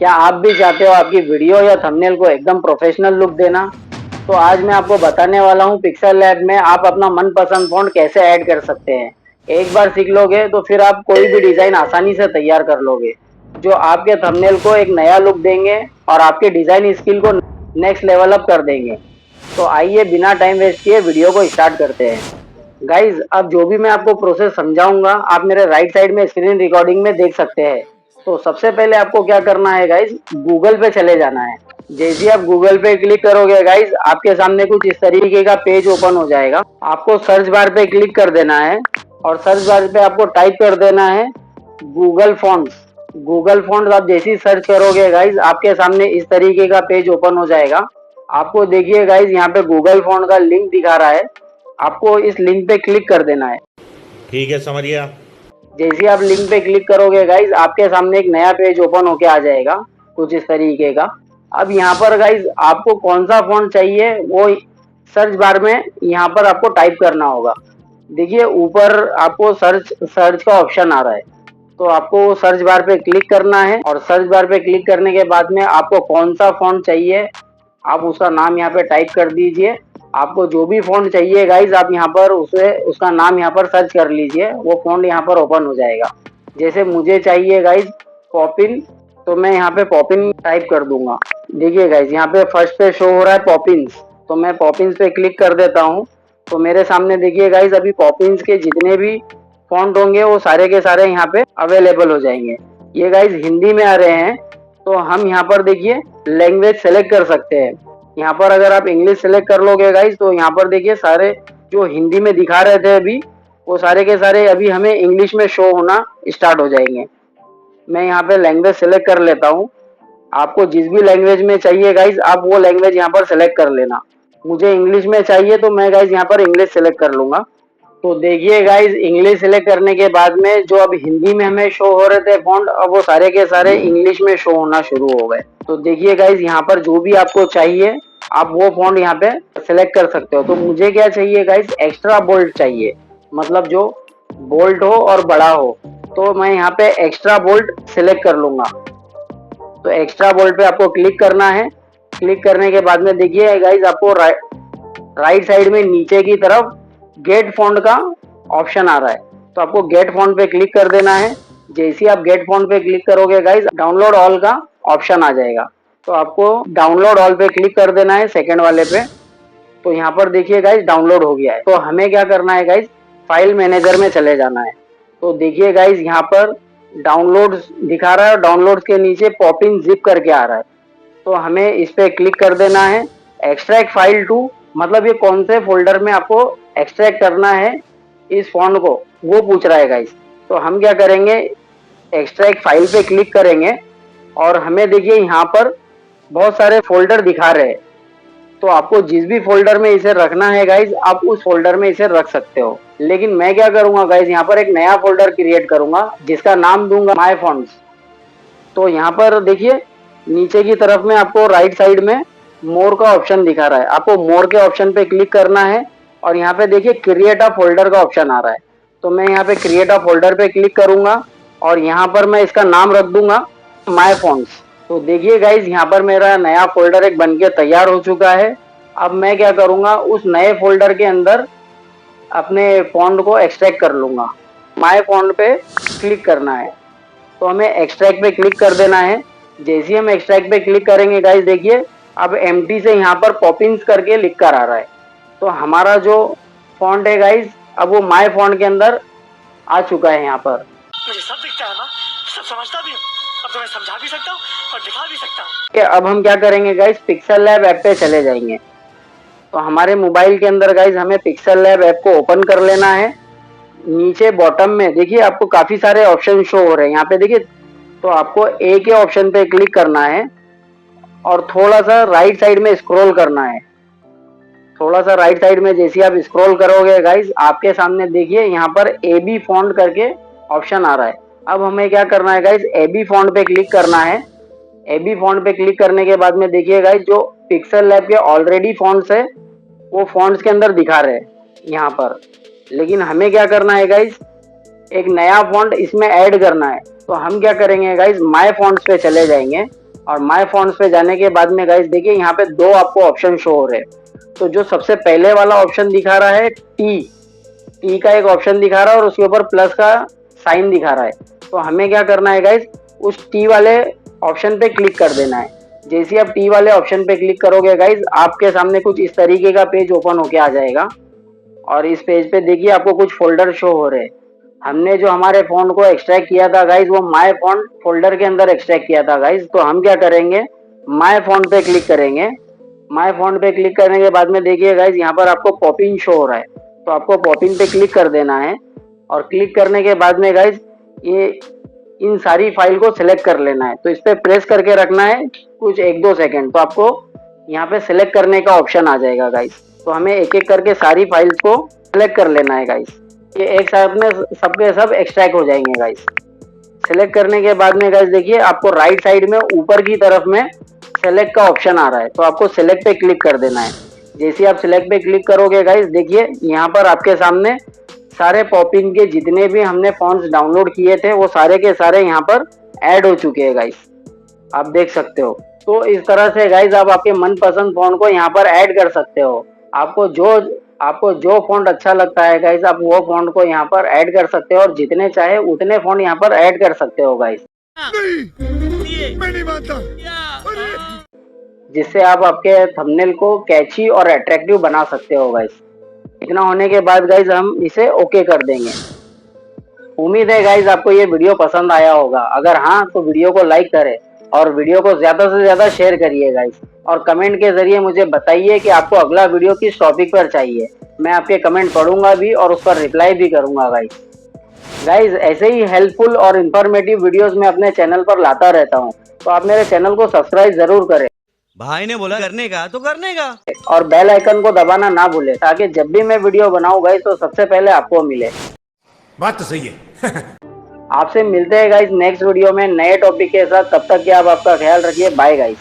क्या आप भी चाहते हो आपकी वीडियो या थंबनेल को एकदम प्रोफेशनल लुक देना? तो आज मैं आपको बताने वाला हूँ पिक्सेल लैब में आप अपना मनपसंद फ़ॉन्ट कैसे ऐड कर सकते हैं। एक बार सीख लोगे तो फिर आप कोई भी डिज़ाइन आसानी से तैयार कर लोगे, जो आपके थंबनेल को एक नया लुक देंगे और आपके डिज़ाइन स्किल को नेक्स्ट लेवल अप कर देंगे। तो आइए बिना टाइम वेस्ट किए वीडियो को स्टार्ट करते हैं। गाइज, अब जो भी मैं आपको प्रोसेस समझाऊंगा आप मेरे राइट साइड में स्क्रीन रिकॉर्डिंग में देख सकते हैं। तो सबसे पहले आपको क्या करना है गाइज, गूगल पे चले जाना है। जैसे ही आप गूगल पे क्लिक करोगे गाइज, आपके सामने कुछ इस तरीके का पेज ओपन हो जाएगा। आपको सर्च बार पे क्लिक कर देना है और सर्च बार पे आपको टाइप कर देना है गूगल फॉन्ट्स। गूगल फॉन्ट्स आप जैसे ही सर्च करोगे गाइज, आपके सामने इस तरीके का पेज ओपन हो जाएगा। आपको देखिए गाइज, यहाँ पे गूगल फॉन्ट का लिंक दिखा रहा है, आपको इस लिंक पे क्लिक कर देना है। ठीक है, समझ गया। जैसे ही आप लिंक पे क्लिक करोगे गाइज, आपके सामने एक नया पेज ओपन होके आ जाएगा कुछ इस तरीके का। अब यहाँ पर गाइज आपको कौन सा फॉन्ट चाहिए वो सर्च बार में यहाँ पर आपको टाइप करना होगा। देखिए ऊपर आपको सर्च सर्च का ऑप्शन आ रहा है, तो आपको सर्च बार पे क्लिक करना है और सर्च बार पे क्लिक करने के बाद में आपको कौन सा फॉन्ट चाहिए आप उसका नाम यहाँ पे टाइप कर दीजिए। आपको जो भी फ़ॉन्ट चाहिए गाइज आप यहाँ पर उसे उसका नाम यहाँ पर सर्च कर लीजिए, वो फ़ॉन्ट यहाँ पर ओपन हो जाएगा। जैसे मुझे चाहिए गाइज पॉपिन, तो मैं यहाँ पे पॉपिन टाइप कर दूंगा। देखिए गाइज यहाँ पे फर्स्ट पे शो हो रहा है पॉपिन्स, तो मैं पॉपिन्स पे क्लिक कर देता हूँ। तो मेरे सामने देखिए गाइज अभी पॉपिन्स के जितने भी फ़ॉन्ट होंगे वो सारे के सारे यहाँ पे अवेलेबल हो जाएंगे। ये गाइज हिंदी में आ रहे हैं, तो हम यहाँ पर देखिए लैंग्वेज सेलेक्ट कर सकते हैं। यहाँ पर अगर आप इंग्लिश सेलेक्ट कर लोगे गाइज, तो यहाँ पर देखिए सारे जो हिंदी में दिखा रहे थे अभी, वो सारे के सारे अभी हमें इंग्लिश में शो होना स्टार्ट हो जाएंगे। मैं यहाँ पे लैंग्वेज सेलेक्ट कर लेता हूँ। आपको जिस भी लैंग्वेज में चाहिए गाइज आप वो लैंग्वेज यहाँ पर सेलेक्ट कर लेना। मुझे इंग्लिश में चाहिए तो मैं गाइज यहाँ पर इंग्लिश सेलेक्ट कर लूंगा। तो देखिए गाइज इंग्लिश सेलेक्ट करने के बाद में जो अब हिंदी में हमें शो हो रहे थे फॉन्ट, अब वो सारे के सारे इंग्लिश में शो होना शुरू हो गए। तो देखिए गाइज यहाँ पर जो भी आपको चाहिए आप वो फॉन्ट यहाँ पे सेलेक्ट कर सकते हो। तो मुझे क्या चाहिए गाइज, एक्स्ट्रा बोल्ड चाहिए, मतलब जो बोल्ड हो और बड़ा हो। तो मैं यहाँ पे एक्स्ट्रा बोल्ड सेलेक्ट कर लूंगा। तो एक्स्ट्रा बोल्ड पे आपको क्लिक करना है। क्लिक करने के बाद में देखिए गाइज आपको राइट साइड में नीचे की तरफ गेट फॉन्ट का ऑप्शन आ रहा है, तो आपको गेट फॉन्ट पे क्लिक कर देना है। जैसे ही आप गेट फॉन्ट पे क्लिक करोगे गाइज डाउनलोड ऑल का ऑप्शन आ जाएगा, तो आपको डाउनलोड ऑल पे क्लिक कर देना है सेकंड वाले पे। तो यहाँ पर देखिए गाइज डाउनलोड हो गया है। तो हमें क्या करना है गाइज, फाइल मैनेजर में चले जाना है। तो देखिए गाइज यहाँ पर डाउनलोड दिखा रहा है और डाउनलोड के नीचे पॉपिंग जिप करके आ रहा है, तो हमें इस पे क्लिक कर देना है। एक्सट्रैक्ट फाइल टू, मतलब ये कौन से फोल्डर में आपको एक्सट्रैक्ट करना है इस फॉन्ट को, वो पूछ रहा है गाइस। तो हम क्या करेंगे, एक्सट्रैक्ट फाइल पे क्लिक करेंगे और हमें देखिए यहाँ पर बहुत सारे फोल्डर दिखा रहे हैं। तो आपको जिस भी फोल्डर में इसे रखना है गाइज आप उस फोल्डर में इसे रख सकते हो। लेकिन मैं क्या करूंगा गाइज, यहाँ पर एक नया फोल्डर क्रिएट करूंगा जिसका नाम दूंगा माय फॉन्ट्स। तो यहाँ पर देखिए नीचे की तरफ में आपको राइट साइड में मोर का ऑप्शन दिखा रहा है, आपको मोर के ऑप्शन पे क्लिक करना है और यहाँ पे देखिए क्रिएट अ फोल्डर का ऑप्शन आ रहा है। तो मैं यहाँ पे क्रिएट अ फोल्डर पे क्लिक करूंगा और यहाँ पर मैं इसका नाम रख दूंगा माय फॉन्ट्स। तो देखिए गाइज यहाँ पर मेरा नया फोल्डर एक बनके तैयार हो चुका है। अब मैं क्या करूंगा, उस नए फोल्डर के अंदर अपने फॉन्ट को एक्सट्रैक्ट कर लूंगा। माय फॉन्ट पे क्लिक करना है, तो हमें एक्सट्रैक्ट पे क्लिक कर देना है। जैसे ही हम एक्सट्रैक्ट पे क्लिक करेंगे गाइस देखिए अब एम्प्टी से यहाँ पर पॉपिंस करके लिख कर आ रहा है। तो हमारा जो फॉन्ट है गाइस अब वो माय फॉन्ट के अंदर आ चुका है। यहाँ पर मुझे सब दिखता है ना, सब समझता भी हूँ, अब तो मैं समझा भी सकता हूँ और दिखा भी सकता हूँ। अब हम क्या करेंगे गाइस, पिक्सेल लैब ऐप पे चले जाएंगे। तो हमारे मोबाइल के अंदर गाइस हमें पिक्सेल लैब ऐप को ओपन कर लेना है। नीचे बॉटम में देखिए आपको काफी सारे ऑप्शन शो हो रहे हैं यहाँ पे देखिए। तो आपको ए के ऑप्शन पे क्लिक करना है और थोड़ा सा राइट साइड में स्क्रॉल करना है। थोड़ा सा राइट साइड में जैसे आप स्क्रॉल करोगे गाइस आपके सामने देखिए यहाँ पर ए बी फॉन्ट करके ऑप्शन आ रहा है। अब हमें क्या करना है गाइस, ए बी फॉन्ट पे क्लिक करना है। ए बी फॉन्ट पे क्लिक करने के बाद में देखिए गाइस जो पिक्सेल लैब के ऑलरेडी फॉन्ट्स है वो फॉन्ट्स के अंदर दिखा रहे हैं यहाँ पर। लेकिन हमें क्या करना है गाइस, एक नया फॉन्ट इसमें ऐड करना है। तो हम क्या करेंगे गाइस, माय फॉन्ट्स पे चले जाएंगे और माय फोन्स पे जाने के बाद में गाइस देखिए यहाँ पे दो आपको ऑप्शन शो हो रहे हैं। तो जो सबसे पहले वाला ऑप्शन दिखा रहा है टी का एक ऑप्शन दिखा रहा है और उसके ऊपर प्लस का साइन दिखा रहा है। तो हमें क्या करना है गाइस, उस टी वाले ऑप्शन पे क्लिक कर देना है। जैसे आप टी वाले ऑप्शन पे क्लिक करोगे गाइस, आपके सामने कुछ इस तरीके का पेज ओपन होके आ जाएगा। और इस पेज पे देखिए आपको कुछ फोल्डर शो हो रहे हैं। हमने जो हमारे फोन को एक्सट्रैक्ट किया था गाइस, वो माय फोन फोल्डर के अंदर एक्सट्रैक्ट किया था गाइस। तो हम क्या करेंगे, माय फोन पे क्लिक करेंगे। माय फोन पे क्लिक करने के बाद में देखिए गाइस यहाँ पर आपको पॉपिन शो हो रहा है। तो आपको पॉपिन पे क्लिक कर देना है और क्लिक करने के बाद में गाइस ये इन सारी फाइल को सिलेक्ट कर लेना है। तो इस पे प्रेस करके रखना है कुछ 1-2 सेकंड, तो आपको यहाँ पे सिलेक्ट करने का ऑप्शन आ जाएगा गाइस। तो हमें एक एक करके सारी फाइल्स को सिलेक्ट कर लेना है गाइस। ये एक साथ में सबके सब एक्सट्रैक्ट हो जाएंगे गाइस। सिलेक्ट करने के बाद में गाइस देखिए आपको राइट साइड में ऊपर की तरफ में सेलेक्ट का ऑप्शन आ रहा है। तो आपको सिलेक्ट पे क्लिक कर देना है। जैसे आप सिलेक्ट पे क्लिक करोगे गाइस देखिए यहाँ पर आपके सामने सारे पॉपिन के जितने भी हमने फॉन्ट्स डाउनलोड किए थे वो सारे के सारे यहाँ पर ऐड हो चुके हैं गाइस, आप देख सकते हो। तो इस तरह से गाइस आप आपके मनपसंद फॉन्ट को यहाँ पर ऐड कर सकते हो। आपको जो फॉन्ट अच्छा लगता है गाइस, आप वो फॉन्ट को यहाँ पर ऐड कर सकते हो और जितने चाहे उतने फॉन्ट यहाँ पर ऐड कर सकते हो गाइस। नहीं, मैं नहीं मानता। जिससे आप आपके थंबनेल को कैची और अट्रैक्टिव बना सकते हो गाइस। इतना होने के बाद गाइस हम इसे ओके कर देंगे। उम्मीद है गाइस आपको ये वीडियो पसंद आया होगा। अगर हाँ तो वीडियो को लाइक करें और वीडियो को ज्यादा से ज्यादा शेयर करिए गाइस। और कमेंट के जरिए मुझे बताइए कि आपको अगला वीडियो किस टॉपिक पर चाहिए। मैं आपके कमेंट पढ़ूंगा भी और उस पर रिप्लाई भी करूंगा गाइस। ऐसे ही हेल्पफुल और इन्फॉर्मेटिव वीडियोस मैं अपने चैनल पर लाता रहता हूँ। तो आप मेरे चैनल को सब्सक्राइब जरूर करें भाई ने बोला करने का तो करने का, और बेल आइकन को दबाना ना भूलें, ताकि जब भी मैं वीडियो बनाऊं गाइस तो सबसे पहले आपको मिले। बात तो सही है। आपसे मिलते हैं गाइस नेक्स्ट वीडियो में नए टॉपिक के साथ। तब तक के आप आपका ख्याल रखिए। Bye guys.